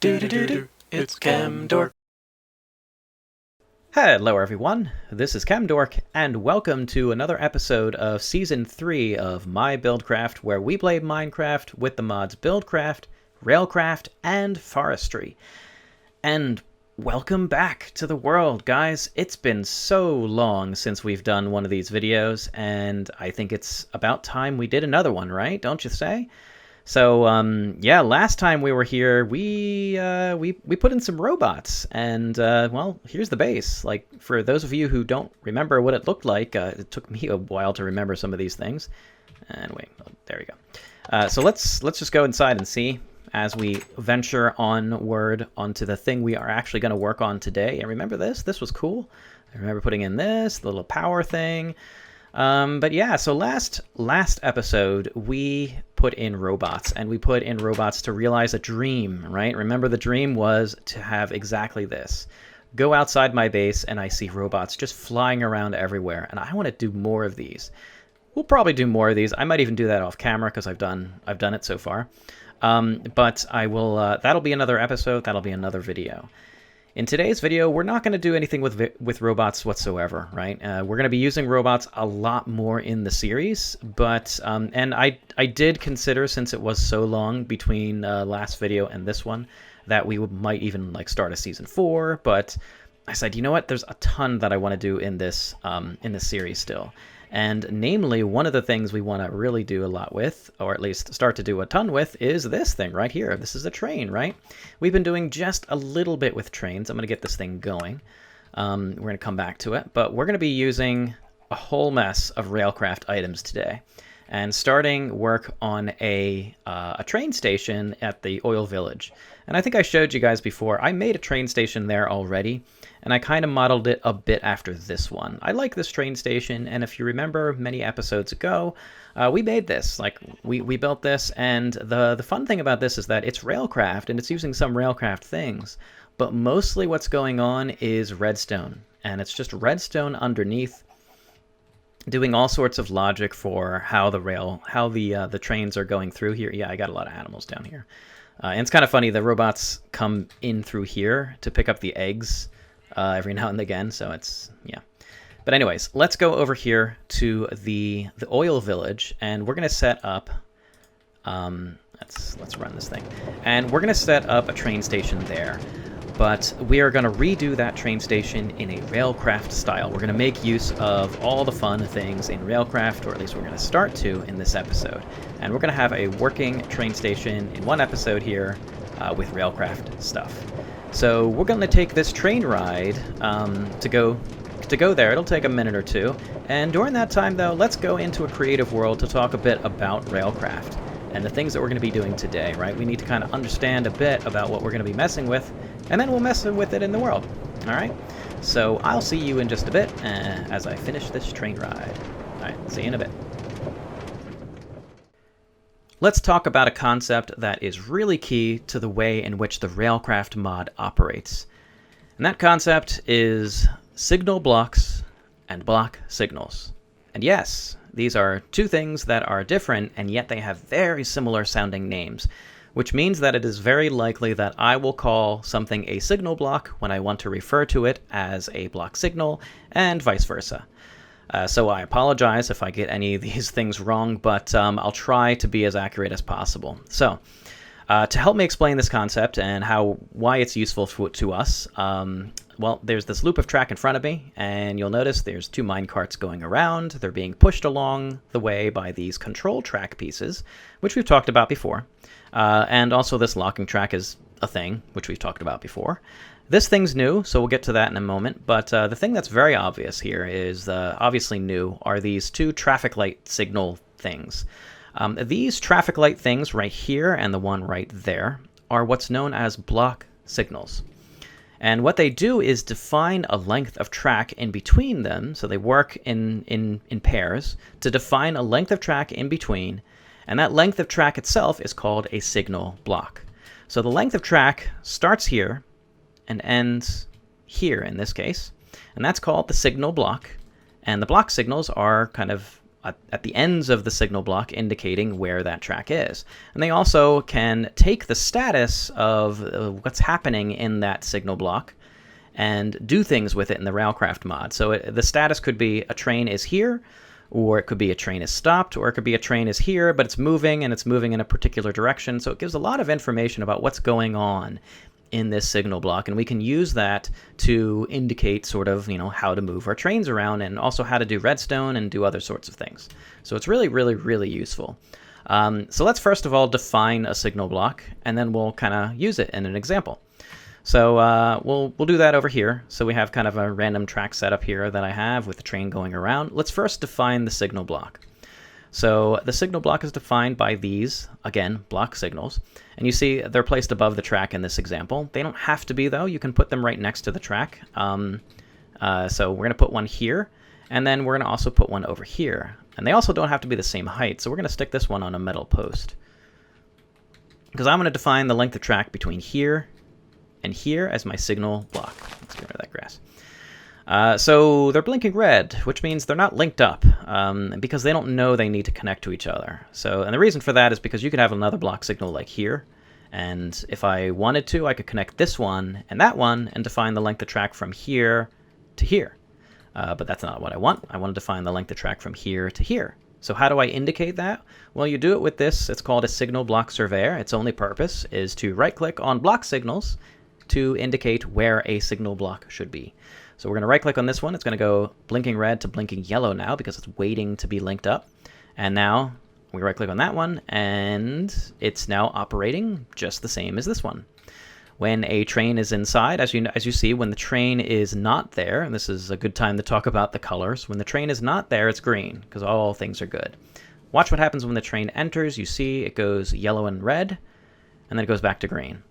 It's Camdork. Hello everyone, this is Camdork, and welcome to another episode of Season 3 of My Buildcraft, where we play Minecraft with the mods Buildcraft, Railcraft, and Forestry. And welcome back to the world, guys. It's been so long since we've done one of these videos, and I think it's about time we did another one, right? Don't you say? So, yeah, last time we were here, we put in some robots, and, well, here's the base. Like, for those of you who don't remember what it looked like, it took me a while to remember some of these things. Anyway, there you go. So let's just go inside and see as we venture onward onto the thing we are actually going to work on today. And remember this? This was cool. I remember putting in this little power thing. But yeah, so last episode, we put in robots, and we put in robots to realize a dream, right? Remember, the dream was to have exactly this. Go outside my base, and I see robots just flying around everywhere, and I want to do more of these. We'll probably do more of these. I might even do that off camera, because I've done it so far. But I will, that'll be another episode, that'll be another video. In today's video, we're not going to do anything with robots whatsoever, right? We're going to be using robots a lot more in the series, but and I did consider, since it was so long between last video and this one, that we might even like start a season 4. But I said, you know what? There's a ton that I want to do in this series still. And namely, one of the things we want to really do a lot with, or at least start to do a ton with, is this thing right here. This is a train, right? We've been doing just a little bit with trains. I'm going to get this thing going. We're going to come back to it. But we're going to be using a whole mess of Railcraft items today. And starting work on a train station at the oil village. And I think I showed you guys before, I made a train station there already, and I kind of modeled it a bit after this one. I like this train station, and if you remember many episodes ago, we made this. Like, we built this, and the fun thing about this is that it's Railcraft, and it's using some Railcraft things, but mostly what's going on is redstone, and it's just redstone underneath, doing all sorts of logic for how the trains are going through here. Yeah, I got a lot of animals down here. And it's kind of funny, the robots come in through here to pick up the eggs every now and again, so it's, yeah. But anyways, let's go over here to the oil village, and we're going to set up, let's run this thing. And we're going to set up a train station there. But we are going to redo that train station in a Railcraft style. We're going to make use of all the fun things in Railcraft, or at least we're going to start to in this episode. And we're going to have a working train station in one episode here with Railcraft stuff. So we're going to take this train ride to go there. It'll take a minute or two. And during that time, though, let's go into a creative world to talk a bit about Railcraft and the things that we're going to be doing today, right? We need to kind of understand a bit about what we're going to be messing with, and then we'll mess with it in the world, all right? So I'll see you in just a bit as I finish this train ride. All right, see you in a bit. Let's talk about a concept that is really key to the way in which the Railcraft mod operates. And that concept is signal blocks and block signals. And yes, these are two things that are different, and yet they have very similar sounding names, which means that it is very likely that I will call something a signal block when I want to refer to it as a block signal, and vice versa. So I apologize if I get any of these things wrong, but I'll try to be as accurate as possible. So, to help me explain this concept and why it's useful to us, well, there's this loop of track in front of me, and you'll notice there's 2 minecarts going around. They're being pushed along the way by these control track pieces, which we've talked about before. And also this locking track is a thing, which we've talked about before. This thing's new, so we'll get to that in a moment. But the thing that's very obvious here is, obviously new, are these 2 traffic light signal things. These traffic light things right here and the one right there are what's known as block signals. And what they do is define a length of track in between them, so they work in pairs to define a length of track in between, and that length of track itself is called a signal block. So the length of track starts here and ends here in this case, and that's called the signal block. And the block signals are kind of at the ends of the signal block indicating where that track is. And they also can take the status of what's happening in that signal block and do things with it in the Railcraft mod. So the status could be a train is here, or it could be a train is stopped, or it could be a train is here, but it's moving, and it's moving in a particular direction. So it gives a lot of information about what's going on in this signal block, and we can use that to indicate sort of, how to move our trains around, and also how to do redstone and do other sorts of things. So it's really, really, really useful. So let's first of all define a signal block, and then we'll kind of use it in an example. So we'll do that over here. So we have kind of a random track setup here that I have with the train going around. Let's first define the signal block. So the signal block is defined by these, again, block signals. And you see they're placed above the track in this example. They don't have to be, though. You can put them right next to the track. So we're going to put one here, and then we're going to also put one over here. And they also don't have to be the same height. So we're going to stick this one on a metal post, because I'm going to define the length of track between here and here as my signal block. Let's get rid of that grass. So they're blinking red, which means they're not linked up, because they don't know they need to connect to each other. And the reason for that is because you could have another block signal like here, and if I wanted to, I could connect this one and define the length of track from here to here. But that's not what I want. I want to define the length of track from here to here. So how do I indicate that? Well, you do it with this. It's called a signal block surveyor. Its only purpose is to right-click on block signals to indicate where a signal block should be. So we're going to right-click on this one. It's going to go blinking red to blinking yellow now because it's waiting to be linked up. And now we right-click on that one, and it's now operating just the same as this one. When a train is inside, as you see, when the train is not there, and this is a good time to talk about the colors, when the train is not there, it's green, because all things are good. Watch what happens when the train enters. You see it goes yellow and red, and then it goes back to green.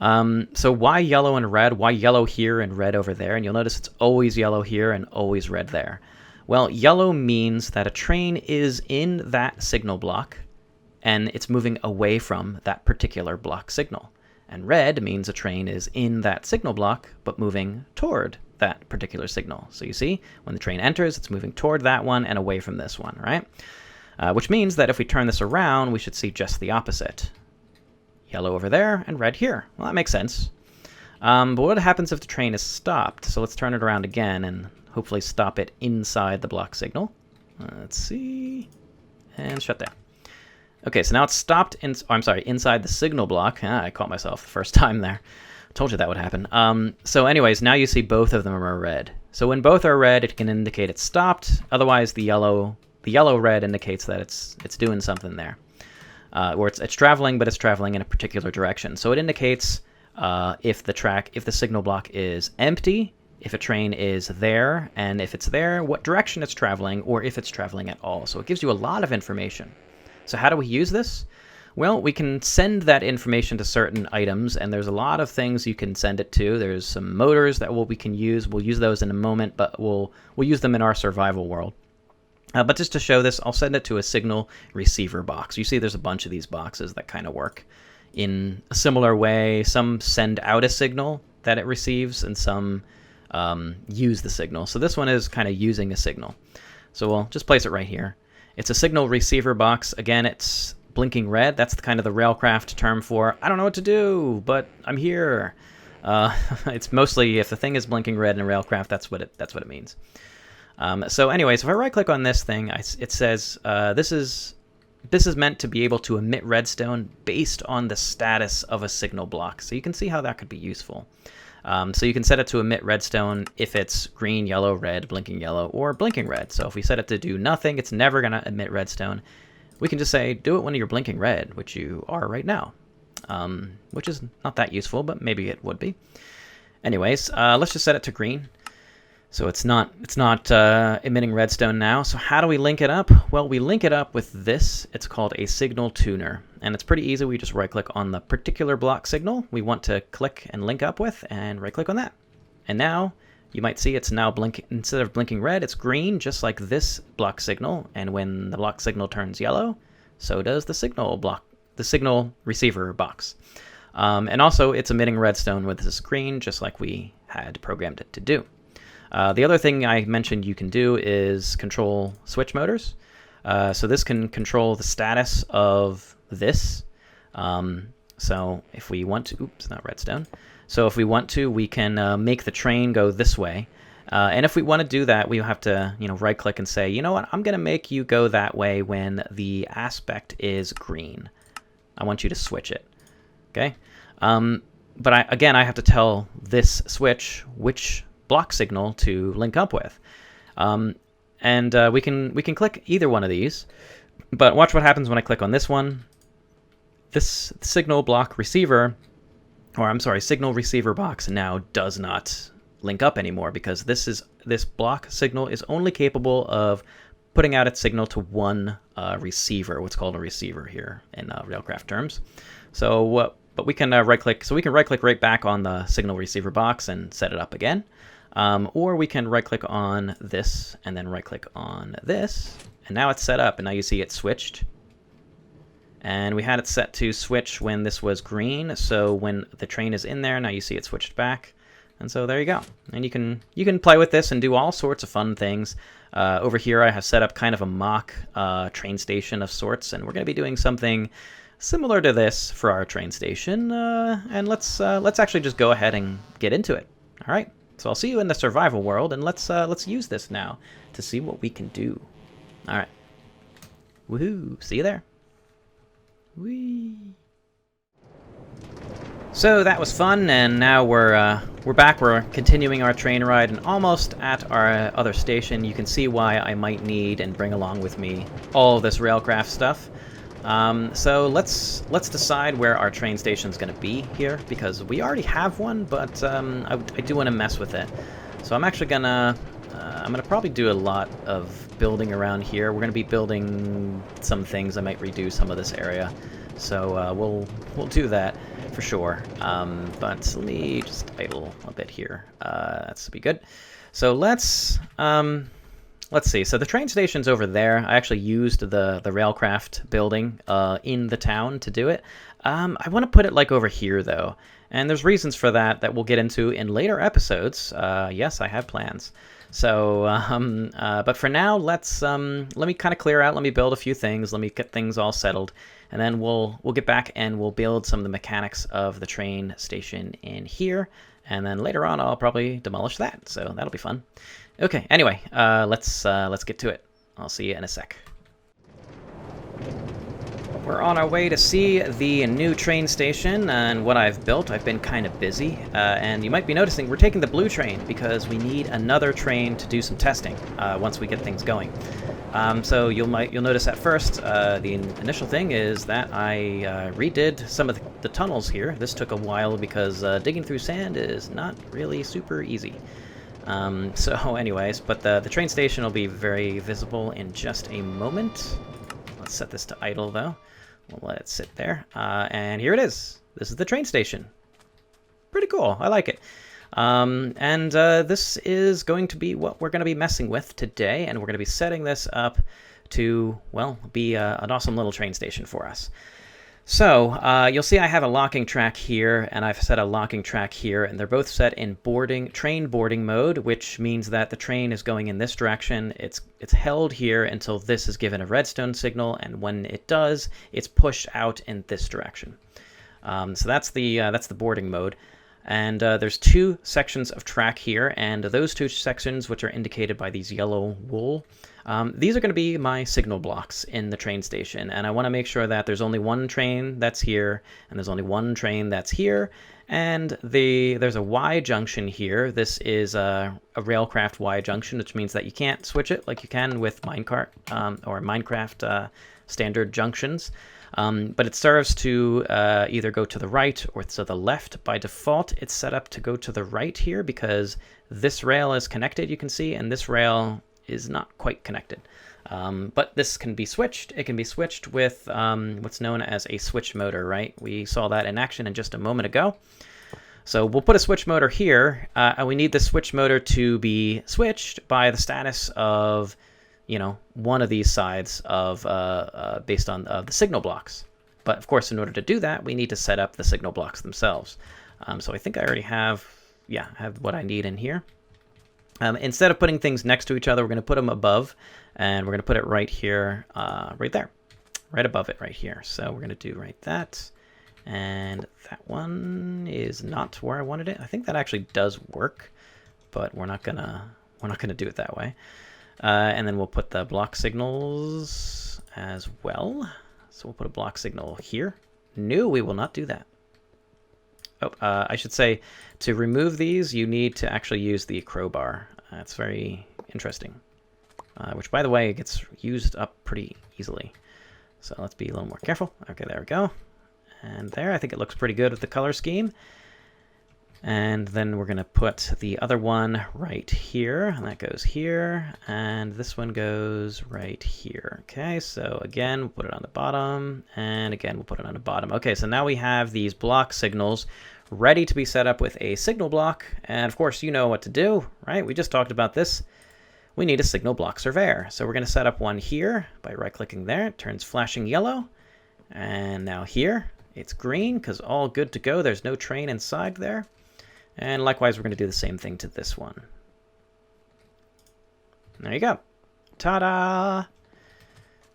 So why yellow and red? Why yellow here and red over there? And you'll notice it's always yellow here and always red there. Well, yellow means that a train is in that signal block, and it's moving away from that particular block signal. And red means a train is in that signal block, but moving toward that particular signal. So you see, when the train enters, it's moving toward that one and away from this one, right? Which means that if we turn this around, we should see just the opposite. Yellow over there and red here. Well, that makes sense. But what happens if the train is stopped? So let's turn it around again and hopefully stop it inside the block signal. Let's see. And shut down. Okay, so now it's stopped inside the signal block. I caught myself the first time there. Told you that would happen. So anyways, now you see both of them are red. So when both are red, it can indicate it's stopped. Otherwise, the yellow-red indicates that it's doing something there. Or it's traveling, but it's traveling in a particular direction. So it indicates if the signal block is empty, if a train is there, and if it's there, what direction it's traveling, or if it's traveling at all. So it gives you a lot of information. So how do we use this? Well, we can send that information to certain items, and there's a lot of things you can send it to. There's some motors that we can use. We'll use those in a moment, but we'll use them in our survival world. But just to show this, I'll send it to a signal receiver box. You see there's a bunch of these boxes that kind of work in a similar way. Some send out a signal that it receives, and some use the signal. So this one is kind of using a signal. So we'll just place it right here. It's a signal receiver box. Again, it's blinking red. That's kind of the Railcraft term for, I don't know what to do, but I'm here. It's mostly if the thing is blinking red in Railcraft, that's what it means. So anyways, if I right-click on this thing, it says this is meant to be able to emit redstone based on the status of a signal block. So you can see how that could be useful. So you can set it to emit redstone if it's green, yellow, red, blinking yellow, or blinking red. So if we set it to do nothing, it's never going to emit redstone. We can just say, do it when you're blinking red, which you are right now, which is not that useful, but maybe it would be. Anyways, let's just set it to green. So it's not emitting redstone now. So how do we link it up? Well, we link it up with this. It's called a signal tuner. And it's pretty easy. We just right-click on the particular block signal we want to click and link up with, and right-click on that. And now you might see it's now blinking. Instead of blinking red, it's green, just like this block signal. And when the block signal turns yellow, so does the signal receiver box. And also it's emitting redstone with this green, just like we had programmed it to do. The other thing I mentioned you can do is control switch motors. So this can control the status of this. So if we want to, oops, not redstone. So if we want to, we can make the train go this way. And if we want to do that, we have to, right click and say, you know what, I'm going to make you go that way when the aspect is green. I want you to switch it. Okay. But I have to tell this switch which block signal to link up with. And we can click either one of these, but watch what happens when I click on this one. This signal block receiver, or I'm sorry, signal receiver box now does not link up anymore, because this block signal is only capable of putting out its signal to one receiver, what's called a receiver here in Railcraft terms. So but we can right click, so we can right click right back on the signal receiver box and set it up again. Or we can right click on this and then right click on this, and now it's set up, and now you see it switched. And we had it set to switch when this was green, so when the train is in there, now you see it switched back. And so there you go. And you can play with this and do all sorts of fun things. Over here I have set up kind of a mock train station of sorts, and we're going to be doing something similar to this for our train station. And let's actually just go ahead and get into it. All right. So I'll see you in the survival world, and let's use this now to see what we can do. All right. Woohoo! See you there. Whee! So that was fun, and now we're back. We're continuing our train ride, and almost at our other station. You can see why I might need and bring along with me all of this Railcraft stuff. So let's decide where our train station is going to be here, because we already have one, but I do want to mess with it. So I'm actually gonna probably do a lot of building around here. We're gonna be building some things. I might redo some of this area, so we'll do that for sure. But let me just idle a bit here. That's be good. So let's see. So the train station's over there. I actually used the Railcraft building in the town to do it. I want to put it like over here though, and there's reasons for that we'll get into in later episodes. Yes, I have plans. So, but for now, let me kind of clear out. Let me build a few things. Let me get things all settled, and then we'll get back and we'll build some of the mechanics of the train station in here. And then later on, I'll probably demolish that. So that'll be fun. Okay. Anyway, let's get to it. I'll see you in a sec. We're on our way to see the new train station and what I've built. I've been kind of busy, and you might be noticing we're taking the blue train because we need another train to do some testing once we get things going. So you'll notice at first the initial thing is that I redid some of the tunnels here. This took a while because digging through sand is not really super easy. So anyways, but the train station will be very visible in just a moment. Let's set this to idle though. We'll let it sit there. And here it is. This is the train station. Pretty cool. I like it. And this is going to be what we're going to be messing with today. And we're going to be setting this up to, well, be an awesome little train station for us. So you'll see I have a locking track here, and I've set a locking track here, and they're both set in train boarding mode, which means that the train is going in this direction. It's held here until this is given a redstone signal, and when it does, it's pushed out in this direction. So that's the boarding mode. And there's two sections of track here, and those two sections, which are indicated by these yellow wool, these are going to be my signal blocks in the train station. And I want to make sure that there's only one train that's here, and there's only one train that's here, and there's a Y junction here. This is a Railcraft Y junction, which means that you can't switch it like you can with Minecart or Minecraft standard junctions. But it serves to either go to the right or to the left. By default, it's set up to go to the right here because this rail is connected, you can see, and this rail is not quite connected. But this can be switched. It can be switched with what's known as a switch motor, right? We saw that in action in just a moment ago. So we'll put a switch motor here, and we need the switch motor to be switched by the status of one of these sides of based on the signal blocks. But of course, in order to do that, we need to set up the signal blocks themselves. So I think I already have what I need in here. Instead of putting things next to each other, we're going to put them above, And we're going to put it right here, right there, right above it right here. So we're going to do right that. And that one is not where I wanted it. I think that actually does work, but we're not gonna do it that way. And then we'll put the block signals as well. So we'll put a block signal here. No, we will not do that. Oh, I should say to remove these, you need to actually use the crowbar. It's very interesting. Which, by the way, gets used up pretty easily. So let's be a little more careful. Okay, there we go. And there, I think it looks pretty good with the color scheme. And then we're going to put the other one right here, and that goes here, and this one goes right here. Okay, so again, we'll put it on the bottom, and again, we'll put it on the bottom. Okay, so now we have these block signals ready to be set up with a signal block, and of course, you know what to do, right? We just talked about this. We need a signal block surveyor. So we're going to set up one here by right-clicking there. It turns flashing yellow, and now here, it's green because all good to go. There's no train inside there. And likewise, we're going to do the same thing to this one. There you go. Ta-da!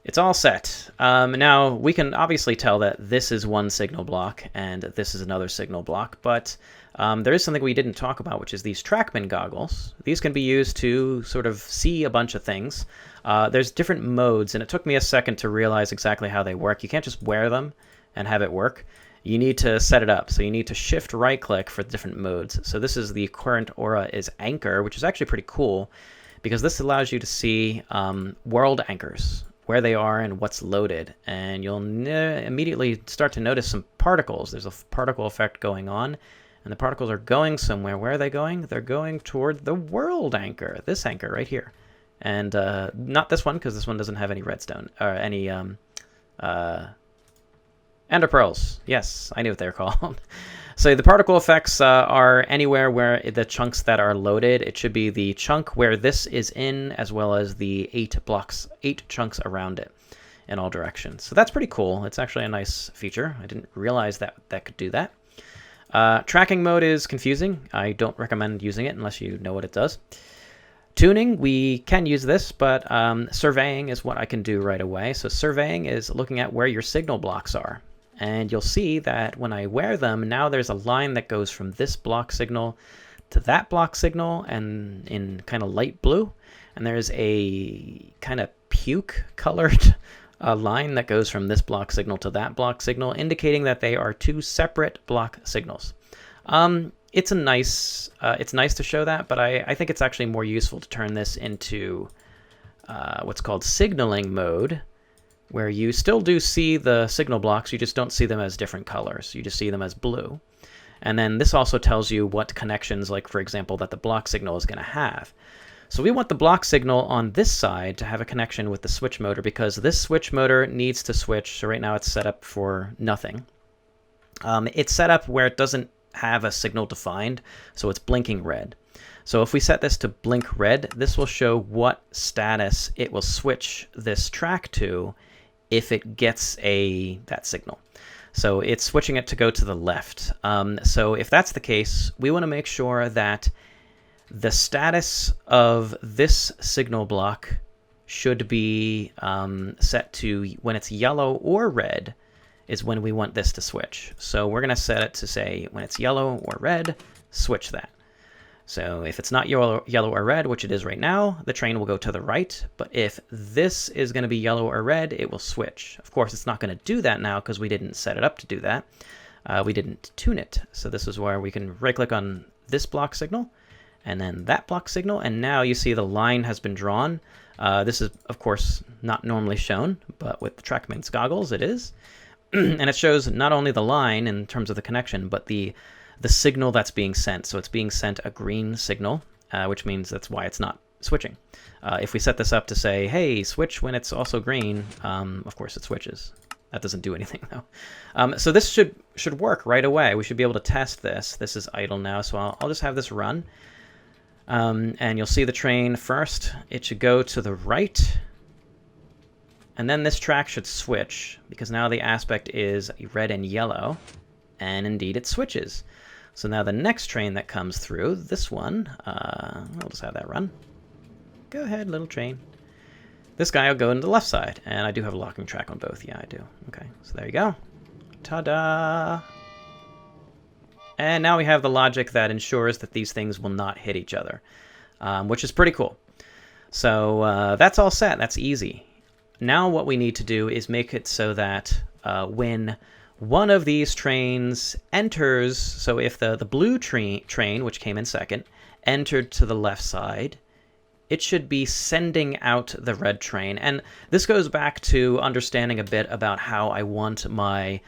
It's all set. Now, we can obviously tell that this is one signal block and this is another signal block, but there is something we didn't talk about, which is these TrackMan goggles. These can be used to sort of see a bunch of things. There's different modes, and it took me a second to realize exactly how they work. You can't just wear them and have it work. You need to set it up. So you need to shift right click for different modes. So this is the current aura is anchor, which is actually pretty cool because this allows you to see world anchors, where they are and what's loaded. And you'll immediately start to notice some particles. There's a particle effect going on, and the particles are going somewhere. Where are they going? They're going toward the world anchor, this anchor right here. And not this one, because this one doesn't have any redstone, or any ender pearls. Yes, I knew what they're called. So the particle effects are anywhere where the chunks that are loaded. It should be the chunk where this is in, as well as the 8 chunks around it in all directions. So that's pretty cool. It's actually a nice feature. I didn't realize that that could do that. Tracking mode is confusing. I don't recommend using it unless you know what it does. Tuning, we can use this, but surveying is what I can do right away. So surveying is looking at where your signal blocks are. And you'll see that when I wear them, now there's a line that goes from this block signal to that block signal, and in kind of light blue. And there's a kind of puke colored line that goes from this block signal to that block signal, indicating that they are two separate block signals. It's nice to show that, but I think it's actually more useful to turn this into what's called signaling mode, where you still do see the signal blocks, you just don't see them as different colors. You just see them as blue. And then this also tells you what connections, like for example, that the block signal is going to have. So we want the block signal on this side to have a connection with the switch motor, because this switch motor needs to switch. So right now it's set up for nothing. It's set up where it doesn't have a signal defined, so it's blinking red. So if we set this to blink red, this will show what status it will switch this track to if it gets that signal. So it's switching it to go to the left. So if that's the case, we want to make sure that the status of this signal block should be set to when it's yellow or red is when we want this to switch. So we're going to set it to say when it's yellow or red, switch that. So if it's not yellow or red, which it is right now, the train will go to the right. But if this is going to be yellow or red, it will switch. Of course, it's not going to do that now because we didn't set it up to do that. We didn't tune it. So this is where we can right-click on this block signal and then that block signal. And now you see the line has been drawn. This is, of course, not normally shown, but with the TrackMan's goggles, it is. And it shows not only the line in terms of the connection, but the signal that's being sent. So it's being sent a green signal, which means that's why it's not switching. If we set this up to say, hey, switch when it's also green, of course it switches. That doesn't do anything though. So this should work right away. We should be able to test this. This is idle now, so I'll just have this run. And you'll see the train first. It should go to the right. And then this track should switch, because now the aspect is red and yellow. And indeed it switches. So now the next train that comes through, this one, I'll just have that run. Go ahead, little train. this guy will go into the left side. And I do have a locking track on both. Yeah, I do. Okay, so there you go. Ta-da! And now we have the logic that ensures that these things will not hit each other, which is pretty cool. So that's all set. That's easy. Now what we need to do is make it so that when one of these trains enters, so if the blue train, which came in second, entered to the left side, it should be sending out the red train. And this goes back to understanding a bit about how I want my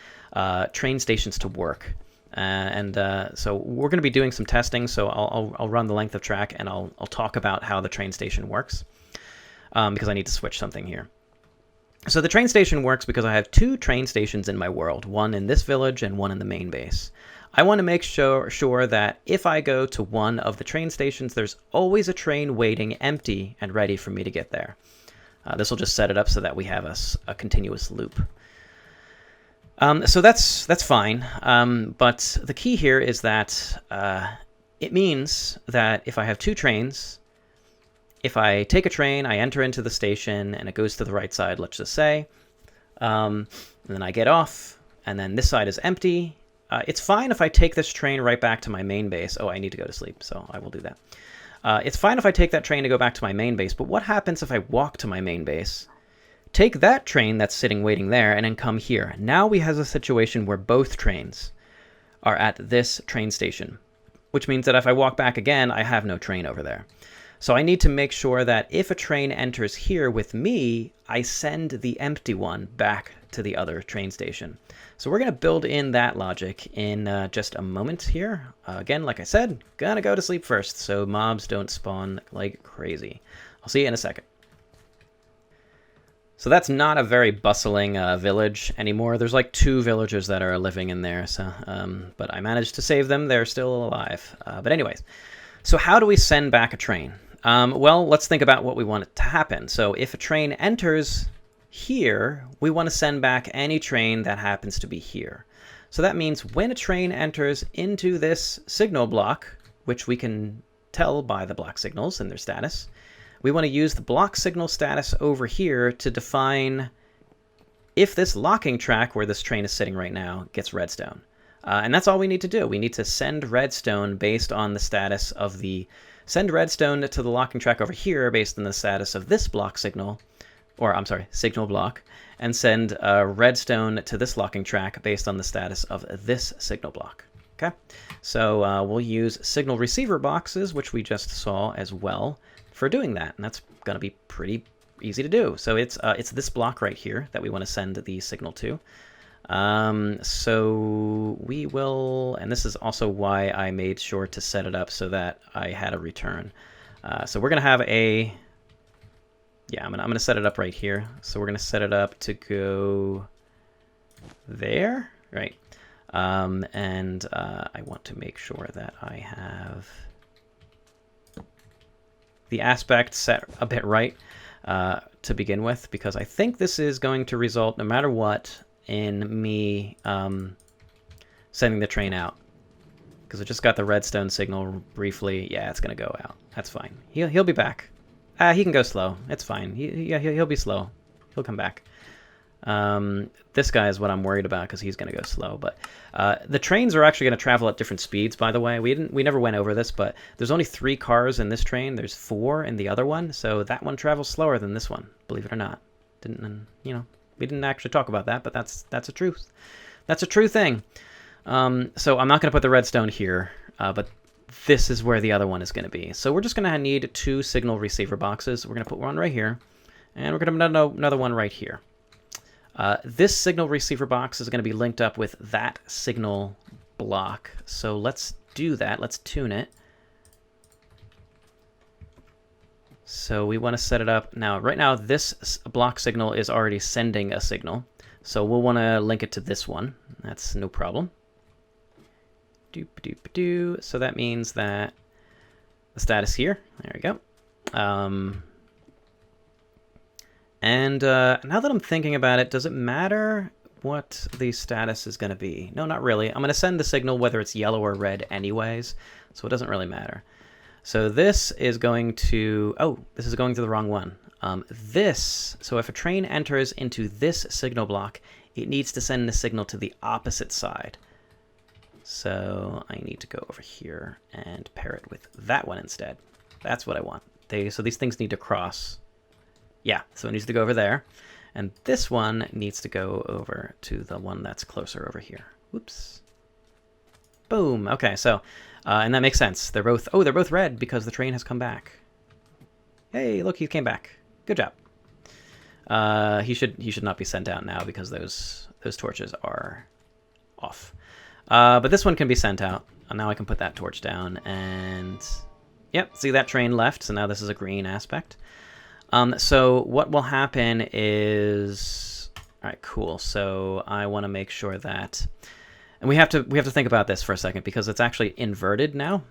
train stations to work. So we're going to be doing some testing, so I'll run the length of track and I'll talk about how the train station works, because I need to switch something here. So the train station works because I have 2 train stations in my world, one in this village and one in the main base. I want to make sure that if I go to one of the train stations, there's always a train waiting empty and ready for me to get there. This will just set it up so that we have a continuous loop. So that's fine, but the key here is that it means that if I have 2 trains, if I take a train, I enter into the station, and it goes to the right side, let's just say, and then I get off, and then this side is empty. It's fine if I take this train right back to my main base. Oh, I need to go to sleep, so I will do that. It's fine if I take that train to go back to my main base, but what happens if I walk to my main base, take that train that's sitting waiting there, and then come here? Now we have a situation where both trains are at this train station, which means that if I walk back again, I have no train over there. So I need to make sure that if a train enters here with me, I send the empty one back to the other train station. So we're going to build in that logic in just a moment here. Again, like I said, gonna go to sleep first so mobs don't spawn like crazy. I'll see you in a second. So that's not a very bustling village anymore. There's like 2 villagers that are living in there. So, but I managed to save them. They're still alive. But anyways, so how do we send back a train? Well, let's think about what we want it to happen. So if a train enters here, we want to send back any train that happens to be here. So that means when a train enters into this signal block, which we can tell by the block signals and their status, we want to use the block signal status over here to define if this locking track where this train is sitting right now gets redstone. And that's all we need to do. We need to send redstone based on the status of send redstone to the locking track over here based on the status of this block signal, or I'm sorry, signal block, and send redstone to this locking track based on the status of this signal block. Okay, so we'll use signal receiver boxes, which we just saw as well, for doing that, and that's going to be pretty easy to do. So it's this block right here that we want to send the signal to. So we will, and this is also why I made sure to set it up so that I had a return. So we're going to have I'm going to set it up right here. So we're going to set it up to go there, right? And I want to make sure that I have the aspect set a bit right to begin with, because I think this is going to result, no matter what, in me sending the train out. Because I just got the redstone signal briefly. Yeah, it's going to go out. That's fine. He'll be back. He can go slow. It's fine. He'll be slow. He'll come back. This guy is what I'm worried about because he's going to go slow. But the trains are actually going to travel at different speeds, by the way. We never went over this, but there's only 3 cars in this train. There's 4 in the other one, so that one travels slower than this one, believe it or not. We didn't actually talk about that, but that's a truth. That's a true thing. So I'm not going to put the redstone here, but this is where the other one is going to be. So we're just going to need 2 signal receiver boxes. We're going to put one right here, and we're going to put another one right here. This signal receiver box is going to be linked up with that signal block. So let's do that. Let's tune it. So we want to set it up. Now, right now, this block signal is already sending a signal. So we'll want to link it to this one. That's no problem. Doop-a-doop-a-doo. So that means that the status here. There we go. And now that I'm thinking about it, does it matter what the status is going to be? No, not really. I'm going to send the signal whether it's yellow or red anyways, so it doesn't really matter. So this is going to, oh, this is going to the wrong one. So if a train enters into this signal block, it needs to send the signal to the opposite side. So I need to go over here and pair it with that one instead. That's what I want. So these things need to cross. Yeah, so it needs to go over there. And this one needs to go over to the one that's closer over here. Whoops. Boom. Okay, so, and that makes sense. They're both red because the train has come back. Hey, look, he came back. Good job. He should not be sent out now because those torches are off. But this one can be sent out. And now I can put that torch down and, yep, see that train left. So now this is a green aspect. So what will happen is, all right, cool. So I want to make sure that, and we have to think about this for a second because it's actually inverted now.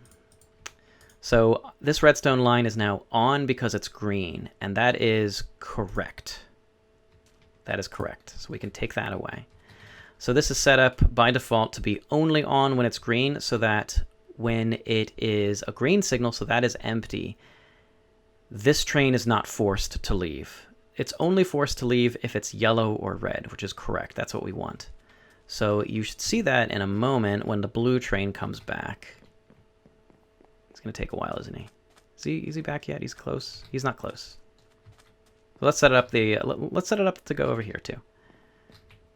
So this redstone line is now on because it's green, and that is correct. That is correct. So we can take that away. So this is set up by default to be only on when it's green, so that when it is a green signal, so that is empty, this train is not forced to leave. It's only forced to leave if it's yellow or red, which is correct. That's what we want. So you should see that in a moment when the blue train comes back. It's going to take a while, isn't he? Is he back yet? He's close. He's not close. So let's set it up let's set it up to go over here too.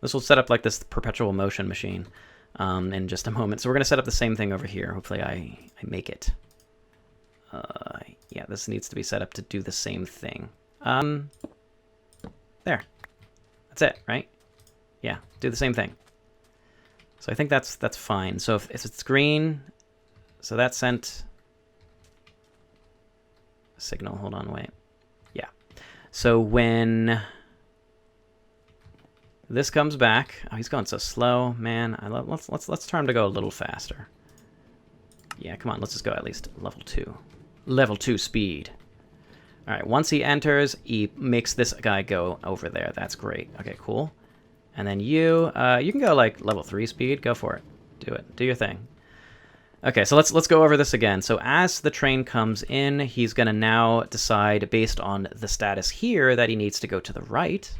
This will set up like this perpetual motion machine in just a moment. So we're going to set up the same thing over here. Hopefully I make it. Yeah, this needs to be set up to do the same thing. There. That's it, right? Yeah, do the same thing. So I think that's fine. So if it's green, so that sent a signal. Hold on, wait. Yeah. So when this comes back, oh, he's going so slow, man. Let's try him to go a little faster. Yeah, come on, let's just go at least level 2. Level 2 speed. All right, once he enters, he makes this guy go over there. That's great. Okay, cool. And then you can go like level 3 speed. Go for it. Do it. Do your thing. Okay, so let's go over this again. So as the train comes in, he's going to now decide based on the status here that he needs to go to the right.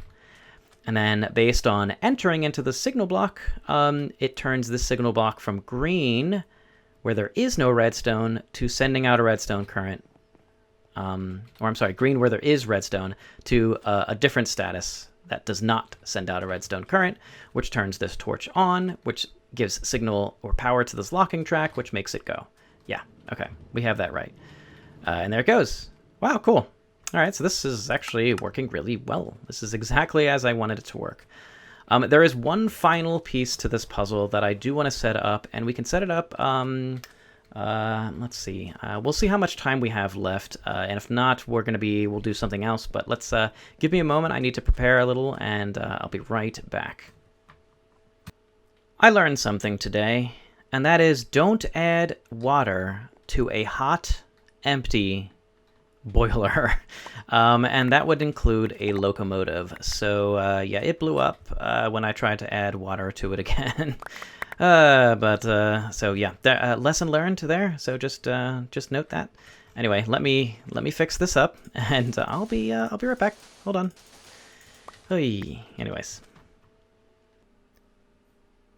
And then based on entering into the signal block, it turns this signal block from green, where there is no redstone, to sending out a redstone current. Or I'm sorry, green where there is redstone, to a different status that does not send out a redstone current, which turns this torch on, which gives signal or power to this locking track, which makes it go. Yeah, okay, we have that right. And there it goes. Wow, cool. All right, so this is actually working really well. This is exactly as I wanted it to work. There is one final piece to this puzzle that I do want to set up, and we can set it up, let's see. We'll see how much time we have left, and if not, we'll do something else, but let's, give me a moment. I need to prepare a little, and I'll be right back. I learned something today, and that is don't add water to a hot, empty boiler. And that would include a locomotive. So yeah, it blew up when I tried to add water to it again. So yeah, lesson learned there. So just note that. Anyway, let me fix this up, and I'll be right back. Hold on. Hey. Anyways.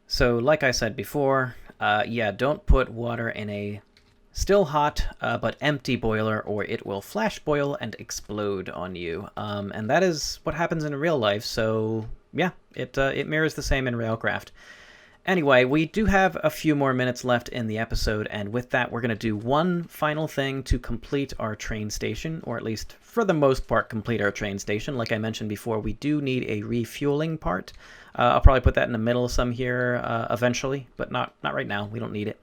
So like I said before, yeah, don't put water in a still hot but empty boiler, or it will flash boil and explode on you. And that is what happens in real life. So yeah, it mirrors the same in Railcraft. Anyway, we do have a few more minutes left in the episode, and with that, we're going to do one final thing to complete our train station, or at least for the most part complete our train station. Like I mentioned before, we do need a refueling part. I'll probably put that in the middle some here eventually, but not right now. We don't need it.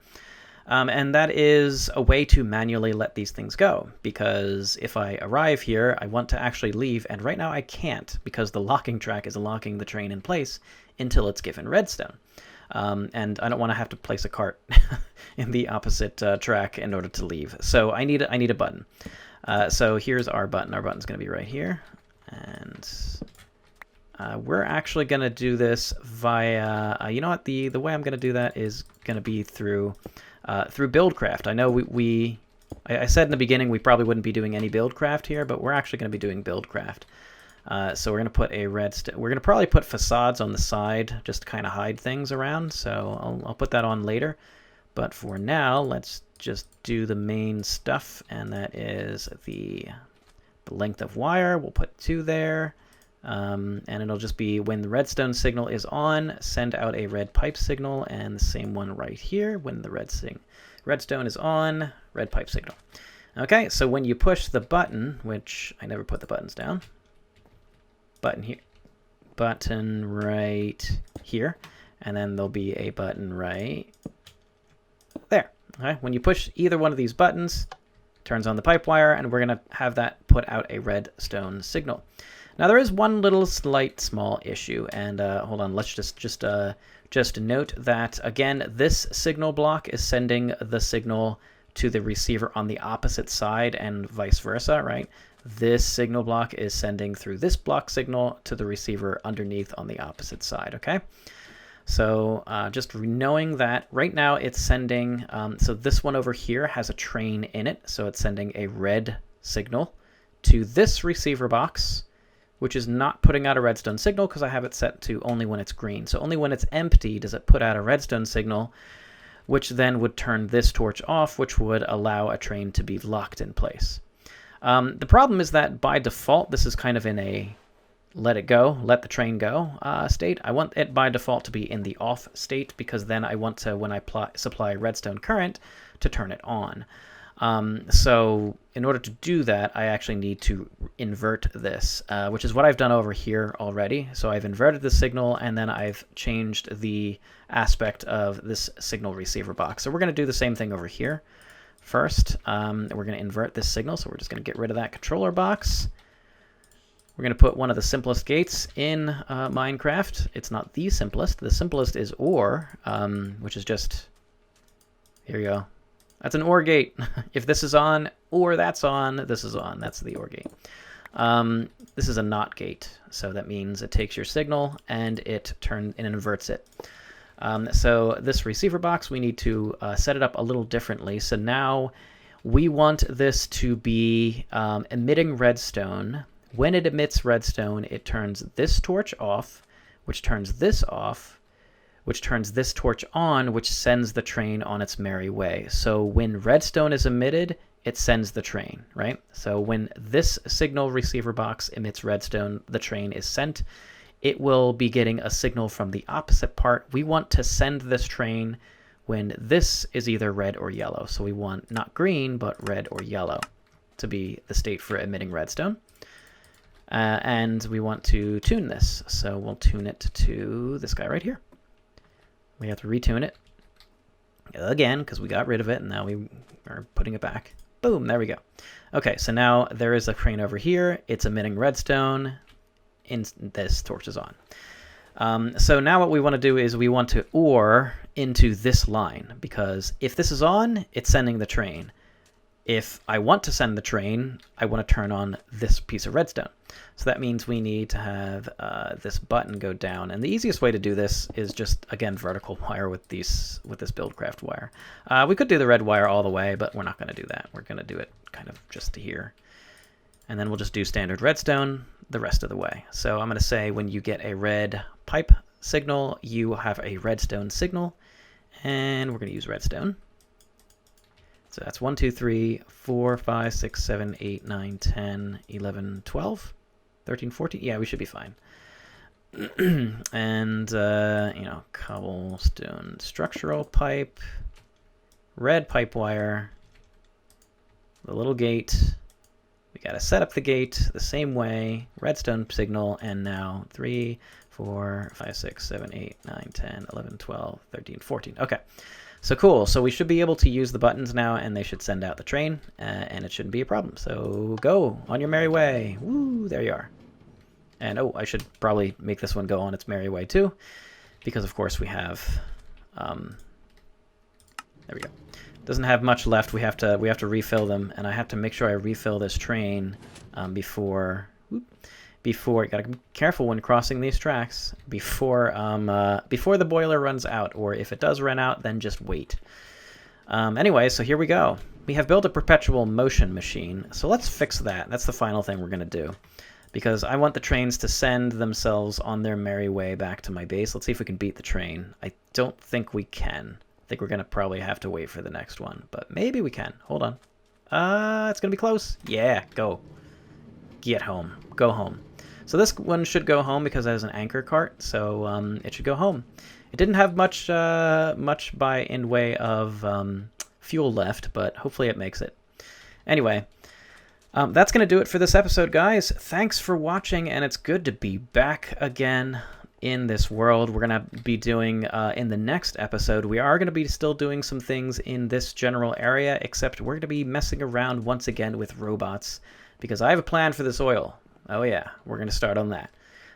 And that is a way to manually let these things go, because if I arrive here, I want to actually leave, and right now I can't, because the locking track is locking the train in place until it's given redstone. And I don't want to have to place a cart in the opposite track in order to leave. So I need a button. So here's our button. Our button's going to be right here. And we're actually going to do this via, you know what, the way I'm going to do that is going to be through Buildcraft. I know we I said in the beginning we probably wouldn't be doing any Buildcraft here, but we're actually going to be doing Buildcraft. So we're going to put a redstone. We're going to probably put facades on the side just to kind of hide things around. So I'll put that on later. But for now, let's just do the main stuff, and that is the length of wire. We'll put 2 there. And it'll just be when the redstone signal is on, send out a red pipe signal, and the same one right here when the redstone is on, red pipe signal. Okay, so when you push the button, which I never put the buttons down, button here, button right here, and then there'll be a button right there. Okay, when you push either one of these buttons, turns on the pipe wire, and we're going to have that put out a redstone signal. Now there is one little small issue, and hold on, let's just note that again this signal block is sending the signal to the receiver on the opposite side and vice versa, right? This signal block is sending through this block signal to the receiver underneath on the opposite side, okay? So just knowing that right now it's sending, so this one over here has a train in it, so it's sending a red signal to this receiver box, which is not putting out a redstone signal because I have it set to only when it's green. So only when it's empty does it put out a redstone signal, which then would turn this torch off, which would allow a train to be locked in place. The problem is that by default, this is kind of in a let it go, let the train go state. I want it by default to be in the off state because then I want to, when I supply redstone current, to turn it on. So in order to do that, I actually need to invert this, which is what I've done over here already. So I've inverted the signal, and then I've changed the aspect of this signal receiver box. So we're going to do the same thing over here. First, we're going to invert this signal, so we're just going to get rid of that controller box. We're going to put one of the simplest gates in Minecraft. It's not the simplest. The simplest is OR, which is just, here you go. That's an OR gate. If this is on or that's on, this is on. That's the OR gate. This is a NOT gate, so that means it takes your signal and it inverts it. So this receiver box, we need to set it up a little differently. So now we want this to be emitting redstone. When it emits redstone, it turns this torch off, which turns this off, which turns this torch on, which sends the train on its merry way. So when redstone is emitted, it sends the train, right? So when this signal receiver box emits redstone, the train is sent. It will be getting a signal from the opposite part. We want to send this train when this is either red or yellow. So we want not green, but red or yellow to be the state for emitting redstone. And we want to tune this. So we'll tune it to this guy right here. We have to retune it again because we got rid of it and now we are putting it back. Boom, there we go. Okay, so now there is a train over here. It's emitting redstone. This torch is on. So now what we want to do is we want to OR into this line because if this is on, it's sending the train. If I want to send the train, I want to turn on this piece of redstone. So that means we need to have this button go down. And the easiest way to do this is just, again, vertical wire with this Buildcraft wire. We could do the red wire all the way, but we're not going to do that. We're going to do it kind of just to here. And then we'll just do standard redstone the rest of the way. So I'm going to say when you get a red pipe signal, you have a redstone signal. And we're going to use redstone. So that's 1, 2, 3, 4, 5, 6, 7, 8, 9, 10, 11, 12, 13, 14. Yeah, we should be fine. And, cobblestone structural pipe, red pipe wire, the little gate. We got to set up the gate the same way, redstone signal, and now 3, 4, 5, 6, 7, 8, 9, 10, 11, 12, 13, 14. Okay. So cool. So we should be able to use the buttons now, and they should send out the train, and it shouldn't be a problem. So go on your merry way. Woo, there you are. And oh, I should probably make this one go on its merry way too, because of course we have. There we go. Doesn't have much left. We have to refill them, and I have to make sure I refill this train before. Gotta be careful when crossing these tracks before the boiler runs out, or if it does run out, then just wait. Anyway, so here we go. we have built a perpetual motion machine, so let's fix that. That's the final thing we're going to do, because I want the trains to send themselves on their merry way back to my base. Let's see if we can beat the train. I don't think we can. I think we're going to probably have to wait for the next one, but maybe we can. Hold on. It's going to be close. Yeah, go. Get home. Go home. So this one should go home because it has an anchor cart, so it should go home. It didn't have much in way of fuel left, but hopefully it makes it. Anyway, that's going to do it for this episode, guys. Thanks for watching, and it's good to be back again in this world. We're going to be doing, in the next episode, we are going to be still doing some things in this general area, except we're going to be messing around once again with robots, because I have a plan for this oil. Oh yeah, we're going to start on that.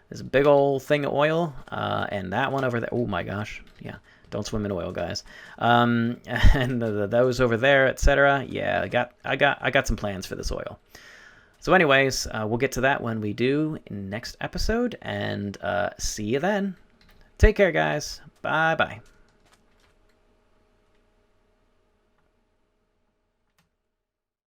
There's a big old thing of oil, and that one over there. Oh my gosh, yeah. Don't swim in oil, guys. And those over there, etc. Yeah, I got some plans for this oil. So anyways, we'll get to that when we do in next episode, and see you then. Take care, guys. Bye-bye.